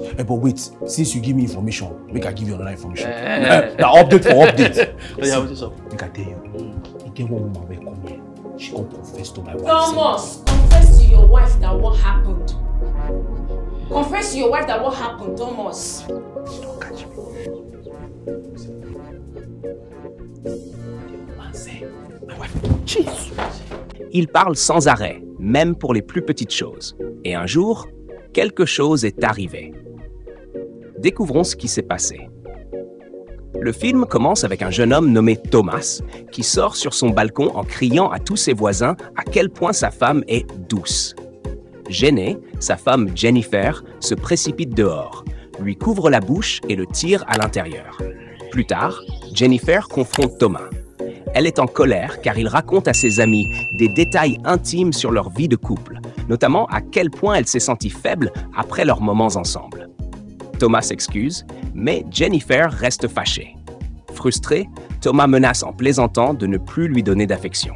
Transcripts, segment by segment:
Hey, but wait, since you give me information, make I give you another information. Now update for update. Yeah, what's up? Make I tell you, you get one woman will come here. She come confess to my wife. Thomas, confess to your wife that what happened. Confess to your wife that what happened, Thomas. She don't catch me. Man say, my wife, Jesus. Il parle sans arrêt, même pour les plus petites choses. Et un jour, quelque chose est arrivé. Découvrons ce qui s'est passé. Le film commence avec un jeune homme nommé Thomas qui sort sur son balcon en criant à tous ses voisins à quel point sa femme est douce. Gênée, sa femme Jennifer se précipite dehors, lui couvre la bouche et le tire à l'intérieur. Plus tard, Jennifer confronte Thomas. Elle est en colère car il raconte à ses amis des détails intimes sur leur vie de couple, notamment à quel point elle s'est sentie faible après leurs moments ensemble. Thomas s'excuse, mais Jennifer reste fâchée. Frustrée, Thomas menace en plaisantant de ne plus lui donner d'affection.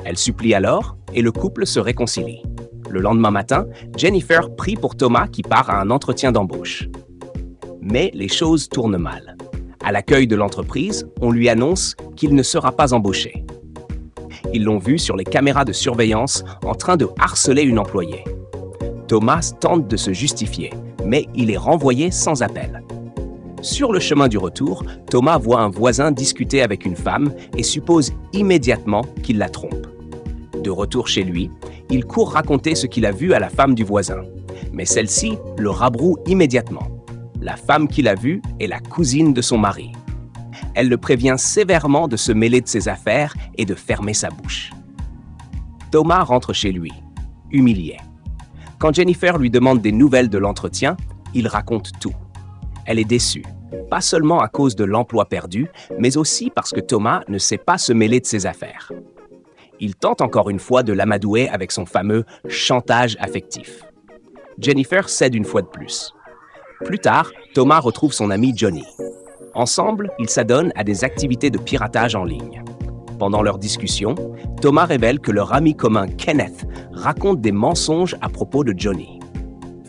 Elle supplie alors et le couple se réconcilie. Le lendemain matin, Jennifer prie pour Thomas qui part à un entretien d'embauche. Mais les choses tournent mal. À l'accueil de l'entreprise, on lui annonce qu'il ne sera pas embauché. Ils l'ont vu sur les caméras de surveillance en train de harceler une employée. Thomas tente de se justifier, mais il est renvoyé sans appel. Sur le chemin du retour, Thomas voit un voisin discuter avec une femme et suppose immédiatement qu'il la trompe. De retour chez lui, il court raconter ce qu'il a vu à la femme du voisin. Mais celle-ci le rabroue immédiatement. La femme qu'il a vue est la cousine de son mari. Elle le prévient sévèrement de se mêler de ses affaires et de fermer sa bouche. Thomas rentre chez lui, humilié. Quand Jennifer lui demande des nouvelles de l'entretien, il raconte tout. Elle est déçue, pas seulement à cause de l'emploi perdu, mais aussi parce que Thomas ne sait pas se mêler de ses affaires. Il tente encore une fois de l'amadouer avec son fameux chantage affectif. Jennifer cède une fois de plus. Plus tard, Thomas retrouve son ami Johnny. Ensemble, ils s'adonnent à des activités de piratage en ligne. Pendant leur discussion, Thomas révèle que leur ami commun Kenneth raconte des mensonges à propos de Johnny.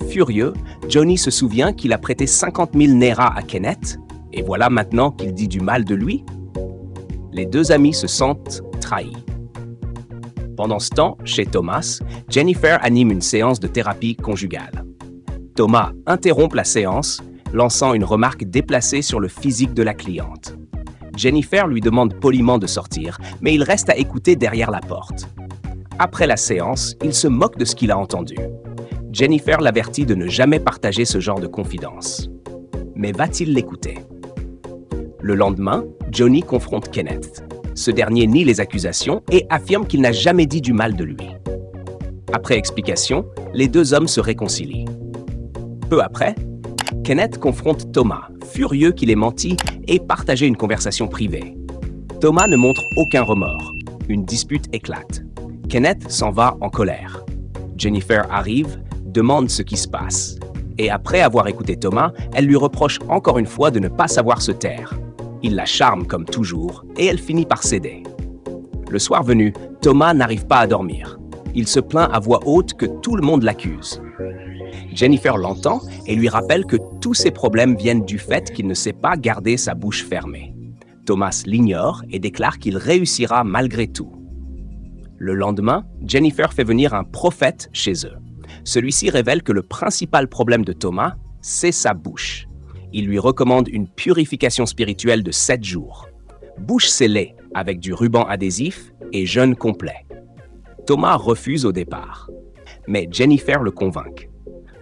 Furieux, Johnny se souvient qu'il a prêté 50 000 Naira à Kenneth, et voilà maintenant qu'il dit du mal de lui. Les deux amis se sentent trahis. Pendant ce temps, chez Thomas, Jennifer anime une séance de thérapie conjugale. Thomas interrompt la séance, lançant une remarque déplacée sur le physique de la cliente. Jennifer lui demande poliment de sortir, mais il reste à écouter derrière la porte. Après la séance, il se moque de ce qu'il a entendu. Jennifer l'avertit de ne jamais partager ce genre de confidence. Mais va-t-il l'écouter? Le lendemain, Johnny confronte Kenneth. Ce dernier nie les accusations et affirme qu'il n'a jamais dit du mal de lui. Après explication, les deux hommes se réconcilient. Peu après, Kenneth confronte Thomas, furieux qu'il ait menti et partagé une conversation privée. Thomas ne montre aucun remords. Une dispute éclate. Kenneth s'en va en colère. Jennifer arrive, demande ce qui se passe. Et après avoir écouté Thomas, elle lui reproche encore une fois de ne pas savoir se taire. Il la charme comme toujours et elle finit par céder. Le soir venu, Thomas n'arrive pas à dormir. Il se plaint à voix haute que tout le monde l'accuse. Jennifer l'entend et lui rappelle que tous ses problèmes viennent du fait qu'il ne sait pas garder sa bouche fermée. Thomas l'ignore et déclare qu'il réussira malgré tout. Le lendemain, Jennifer fait venir un prophète chez eux. Celui-ci révèle que le principal problème de Thomas, c'est sa bouche. Il lui recommande une purification spirituelle de 7 jours. Bouche scellée avec du ruban adhésif et jeûne complet. Thomas refuse au départ, mais Jennifer le convainc.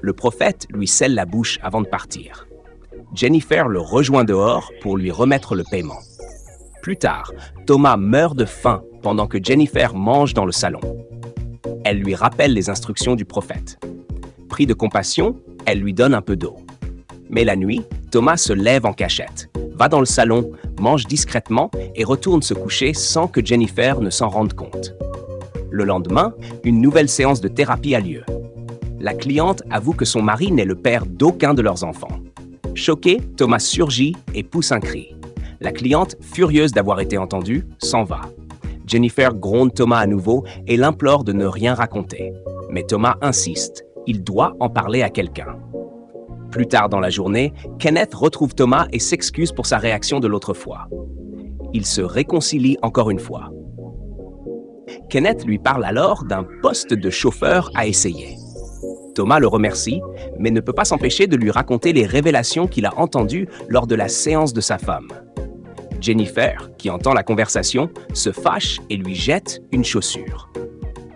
Le prophète lui scelle la bouche avant de partir. Jennifer le rejoint dehors pour lui remettre le paiement. Plus tard, Thomas meurt de faim pendant que Jennifer mange dans le salon. Elle lui rappelle les instructions du prophète. Pris de compassion, elle lui donne un peu d'eau. Mais la nuit, Thomas se lève en cachette, va dans le salon, mange discrètement et retourne se coucher sans que Jennifer ne s'en rende compte. Le lendemain, une nouvelle séance de thérapie a lieu. La cliente avoue que son mari n'est le père d'aucun de leurs enfants. Choqué, Thomas surgit et pousse un cri. La cliente, furieuse d'avoir été entendue, s'en va. Jennifer gronde Thomas à nouveau et l'implore de ne rien raconter. Mais Thomas insiste, il doit en parler à quelqu'un. Plus tard dans la journée, Kenneth retrouve Thomas et s'excuse pour sa réaction de l'autre fois. Ils se réconcilient encore une fois. Kenneth lui parle alors d'un poste de chauffeur à essayer. Thomas le remercie, mais ne peut pas s'empêcher de lui raconter les révélations qu'il a entendues lors de la séance de sa femme. Jennifer, qui entend la conversation, se fâche et lui jette une chaussure.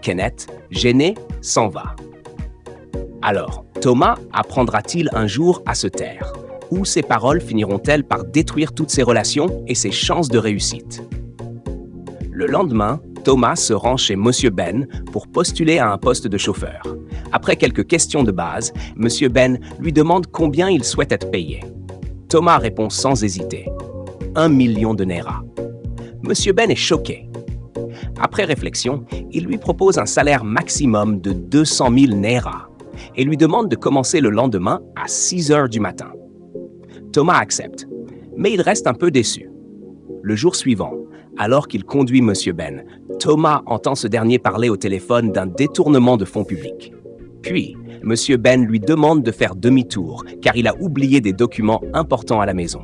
Kenneth, gêné, s'en va. Alors, Thomas apprendra-t-il un jour à se taire? Ou ses paroles finiront-elles par détruire toutes ses relations et ses chances de réussite? Le lendemain, Thomas se rend chez Monsieur Ben pour postuler à un poste de chauffeur. Après quelques questions de base, Monsieur Ben lui demande combien il souhaite être payé. Thomas répond sans hésiter. 1 million de Naira. Monsieur Ben est choqué. Après réflexion, il lui propose un salaire maximum de 200 000 Naira et lui demande de commencer le lendemain à 6 heures du matin. Thomas accepte, mais il reste un peu déçu. Le jour suivant, alors qu'il conduit Monsieur Ben, Thomas entend ce dernier parler au téléphone d'un détournement de fonds publics. Puis, Monsieur Ben lui demande de faire demi-tour car il a oublié des documents importants à la maison.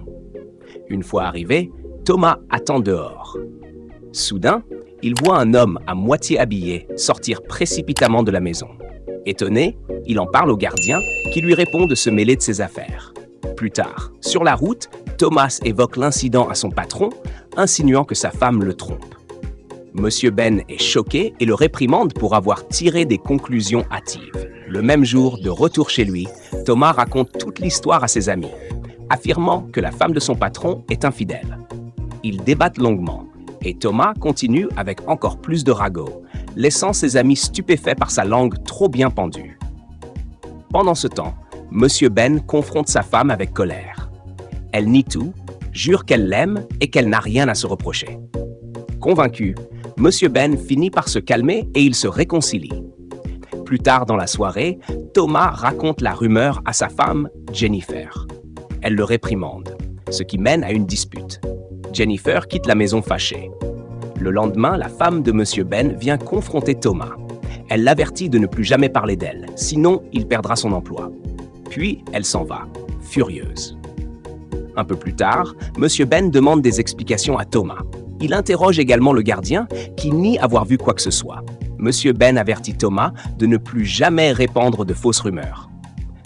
Une fois arrivé, Thomas attend dehors. Soudain, il voit un homme à moitié habillé sortir précipitamment de la maison. Étonné, il en parle au gardien qui lui répond de se mêler de ses affaires. Plus tard, sur la route, Thomas évoque l'incident à son patron, insinuant que sa femme le trompe. Monsieur Ben est choqué et le réprimande pour avoir tiré des conclusions hâtives. Le même jour, de retour chez lui, Thomas raconte toute l'histoire à ses amis, affirmant que la femme de son patron est infidèle. Ils débattent longuement et Thomas continue avec encore plus de ragots, laissant ses amis stupéfaits par sa langue trop bien pendue. Pendant ce temps, Monsieur Ben confronte sa femme avec colère. Elle nie tout, jure qu'elle l'aime et qu'elle n'a rien à se reprocher. Convaincu, Monsieur Ben finit par se calmer et ils se réconcilient. Plus tard dans la soirée, Thomas raconte la rumeur à sa femme, Jennifer. Elle le réprimande, ce qui mène à une dispute. Jennifer quitte la maison fâchée. Le lendemain, la femme de Monsieur Ben vient confronter Thomas. Elle l'avertit de ne plus jamais parler d'elle, sinon il perdra son emploi. Puis, elle s'en va, furieuse. Un peu plus tard, Monsieur Ben demande des explications à Thomas. Il interroge également le gardien, qui nie avoir vu quoi que ce soit. Monsieur Ben avertit Thomas de ne plus jamais répandre de fausses rumeurs.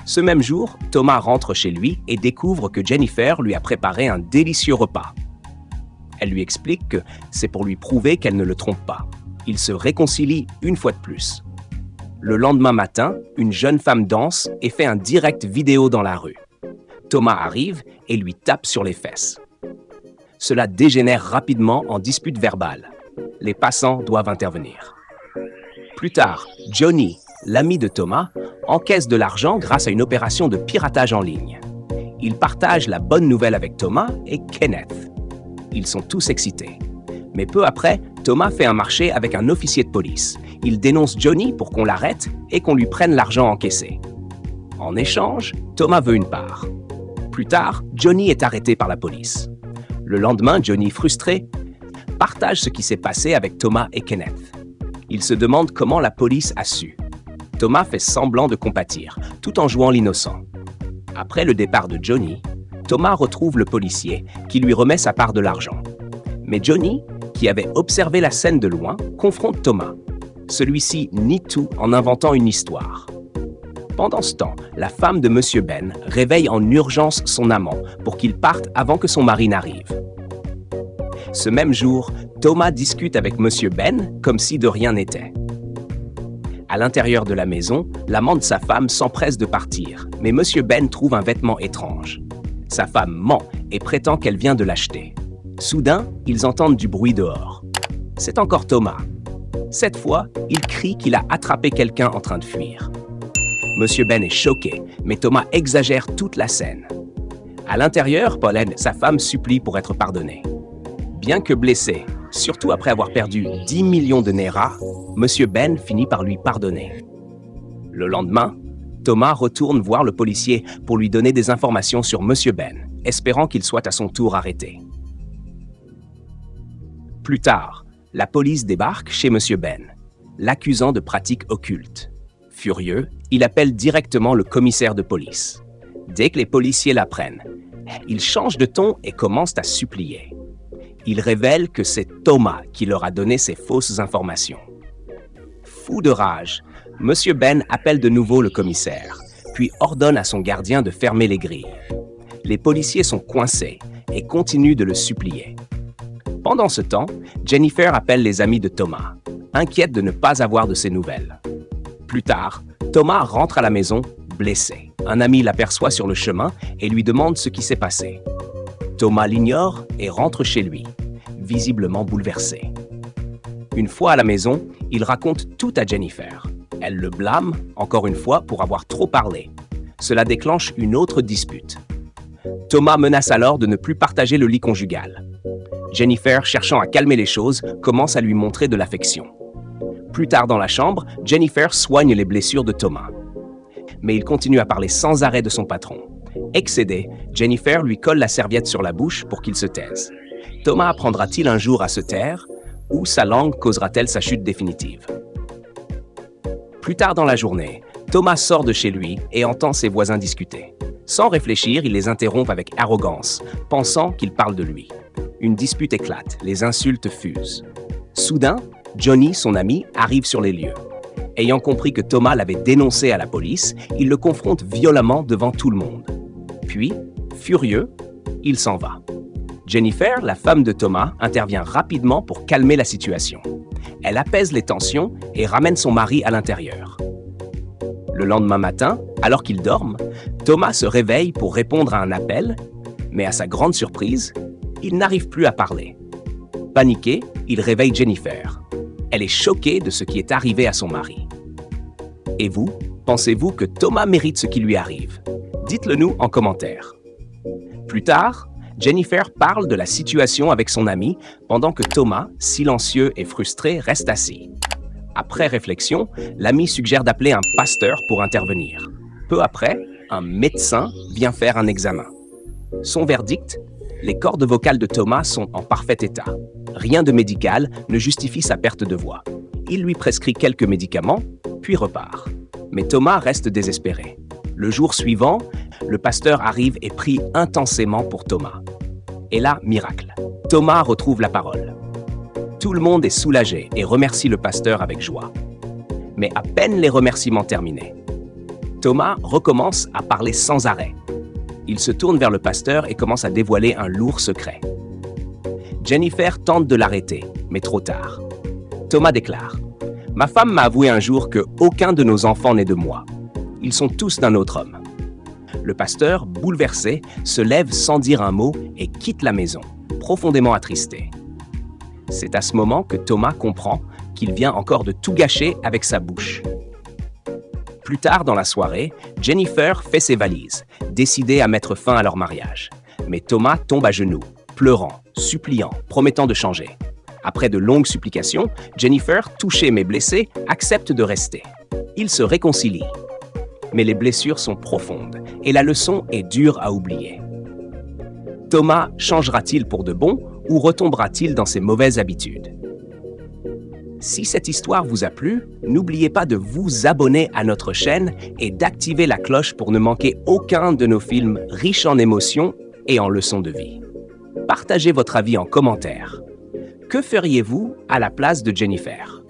Ce même jour, Thomas rentre chez lui et découvre que Jennifer lui a préparé un délicieux repas. Elle lui explique que c'est pour lui prouver qu'elle ne le trompe pas. Ils se réconcilient une fois de plus. Le lendemain matin, une jeune femme danse et fait un direct vidéo dans la rue. Thomas arrive et lui tape sur les fesses. Cela dégénère rapidement en dispute verbale. Les passants doivent intervenir. Plus tard, Johnny, l'ami de Thomas, encaisse de l'argent grâce à une opération de piratage en ligne. Il partage la bonne nouvelle avec Thomas et Kenneth. Ils sont tous excités. Mais peu après, Thomas fait un marché avec un officier de police. Il dénonce Johnny pour qu'on l'arrête et qu'on lui prenne l'argent encaissé. En échange, Thomas veut une part. Plus tard, Johnny est arrêté par la police. Le lendemain, Johnny, frustré, partage ce qui s'est passé avec Thomas et Kenneth. Il se demande comment la police a su. Thomas fait semblant de compatir, tout en jouant l'innocent. Après le départ de Johnny, Thomas retrouve le policier, qui lui remet sa part de l'argent. Mais Johnny, qui avait observé la scène de loin, confronte Thomas. Celui-ci nie tout en inventant une histoire. Pendant ce temps, la femme de Monsieur Ben réveille en urgence son amant pour qu'il parte avant que son mari n'arrive. Ce même jour, Thomas discute avec Monsieur Ben comme si de rien n'était. À l'intérieur de la maison, l'amant de sa femme s'empresse de partir, mais Monsieur Ben trouve un vêtement étrange. Sa femme ment et prétend qu'elle vient de l'acheter. Soudain, ils entendent du bruit dehors. C'est encore Thomas. Cette fois, il crie qu'il a attrapé quelqu'un en train de fuir. Monsieur Ben est choqué, mais Thomas exagère toute la scène. À l'intérieur, Pauline, sa femme, supplie pour être pardonnée. Bien que blessé, surtout après avoir perdu 10 millions de Naira, Monsieur Ben finit par lui pardonner. Le lendemain, Thomas retourne voir le policier pour lui donner des informations sur Monsieur Ben, espérant qu'il soit à son tour arrêté. Plus tard, la police débarque chez Monsieur Ben, l'accusant de pratiques occultes. Furieux, il appelle directement le commissaire de police. Dès que les policiers l'apprennent, ils changent de ton et commencent à supplier. Ils révèlent que c'est Thomas qui leur a donné ces fausses informations. Fou de rage, M. Ben appelle de nouveau le commissaire, puis ordonne à son gardien de fermer les grilles. Les policiers sont coincés et continuent de le supplier. Pendant ce temps, Jennifer appelle les amis de Thomas, inquiète de ne pas avoir de ses nouvelles. Plus tard, Thomas rentre à la maison, blessé. Un ami l'aperçoit sur le chemin et lui demande ce qui s'est passé. Thomas l'ignore et rentre chez lui, visiblement bouleversé. Une fois à la maison, il raconte tout à Jennifer. Elle le blâme, encore une fois, pour avoir trop parlé. Cela déclenche une autre dispute. Thomas menace alors de ne plus partager le lit conjugal. Jennifer, cherchant à calmer les choses, commence à lui montrer de l'affection. Plus tard dans la chambre, Jennifer soigne les blessures de Thomas. Mais il continue à parler sans arrêt de son patron. Excédée, Jennifer lui colle la serviette sur la bouche pour qu'il se taise. Thomas apprendra-t-il un jour à se taire ou sa langue causera-t-elle sa chute définitive? Plus tard dans la journée, Thomas sort de chez lui et entend ses voisins discuter. Sans réfléchir, il les interrompt avec arrogance, pensant qu'ils parlent de lui. Une dispute éclate, les insultes fusent. Soudain, Johnny, son ami, arrive sur les lieux. Ayant compris que Thomas l'avait dénoncé à la police, il le confronte violemment devant tout le monde. Puis, furieux, il s'en va. Jennifer, la femme de Thomas, intervient rapidement pour calmer la situation. Elle apaise les tensions et ramène son mari à l'intérieur. Le lendemain matin, alors qu'ils dorment, Thomas se réveille pour répondre à un appel, mais à sa grande surprise, il n'arrive plus à parler. Paniqué, il réveille Jennifer. Elle est choquée de ce qui est arrivé à son mari. Et vous, pensez-vous que Thomas mérite ce qui lui arrive? Dites-le nous en commentaire. Plus tard, Jennifer parle de la situation avec son ami pendant que Thomas, silencieux et frustré, reste assis. Après réflexion, l'ami suggère d'appeler un pasteur pour intervenir. Peu après, un médecin vient faire un examen. Son verdict: les cordes vocales de Thomas sont en parfait état. Rien de médical ne justifie sa perte de voix. Il lui prescrit quelques médicaments, puis repart. Mais Thomas reste désespéré. Le jour suivant, le pasteur arrive et prie intensément pour Thomas. Et là, miracle. Thomas retrouve la parole. Tout le monde est soulagé et remercie le pasteur avec joie. Mais à peine les remerciements terminés, Thomas recommence à parler sans arrêt. Il se tourne vers le pasteur et commence à dévoiler un lourd secret. Jennifer tente de l'arrêter, mais trop tard. Thomas déclare: « Ma femme m'a avoué un jour que aucun de nos enfants n'est de moi. Ils sont tous d'un autre homme. » Le pasteur, bouleversé, se lève sans dire un mot et quitte la maison, profondément attristé. C'est à ce moment que Thomas comprend qu'il vient encore de tout gâcher avec sa bouche. Plus tard dans la soirée, Jennifer fait ses valises, décidée à mettre fin à leur mariage. Mais Thomas tombe à genoux, pleurant, suppliant, promettant de changer. Après de longues supplications, Jennifer, touchée mais blessée, accepte de rester. Ils se réconcilient. Mais les blessures sont profondes et la leçon est dure à oublier. Thomas changera-t-il pour de bon ou retombera-t-il dans ses mauvaises habitudes? Si cette histoire vous a plu, n'oubliez pas de vous abonner à notre chaîne et d'activer la cloche pour ne manquer aucun de nos films riches en émotions et en leçons de vie. Partagez votre avis en commentaire. Que feriez-vous à la place de Jennifer?